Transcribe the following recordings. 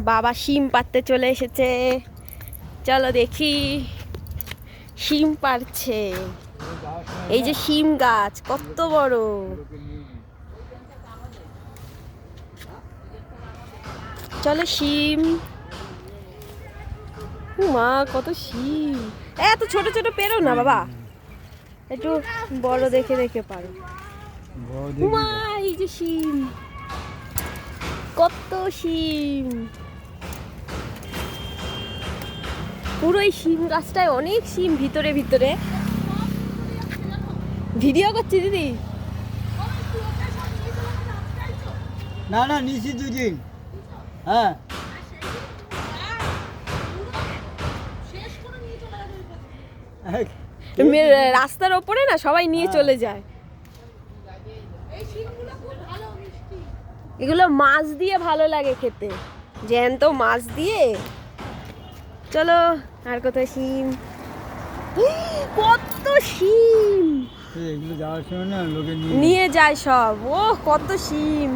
বাবা শিম পাড়তে চলে এসেছে, চলো দেখি শিম পাড়ছে। এই যে শিম গাছ কত বড়, চলো শিম। মা কত শিম, এত ছোট ছোট পেরো না বাবা, একটু বড় দেখে দেখে পারো। মা এই যে শিম, কত শিম, পুরো এই শিম গাছটায় অনেক শিম ভিতরে ভিতরে। ভিডিও করছি দিদি। না না নিচে দুদিন, হ্যাঁ রাস্তার ওপরে না সবাই নিয়ে চলে যায়। এগুলো মাছ দিয়ে ভালো লাগে খেতে, জ্যান্ত মাছ দিয়ে। চলো আর কোথায় শিম, কত শিম এগুলো যাওয়ার সময় না লোকে নিয়ে যায় সব। ও কত শিম,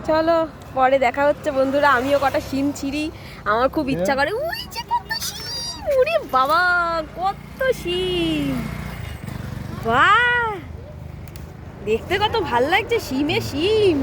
চলো পরে দেখা হচ্ছে বন্ধুরা। আমিও কটা শিম ছিঁড়ি, আমার খুব ইচ্ছা করে। ওই যে কত শিম, ওরে বাবা কত শিম, বাহ দেখতে কত ভাল লাগছে, শিমে শিম।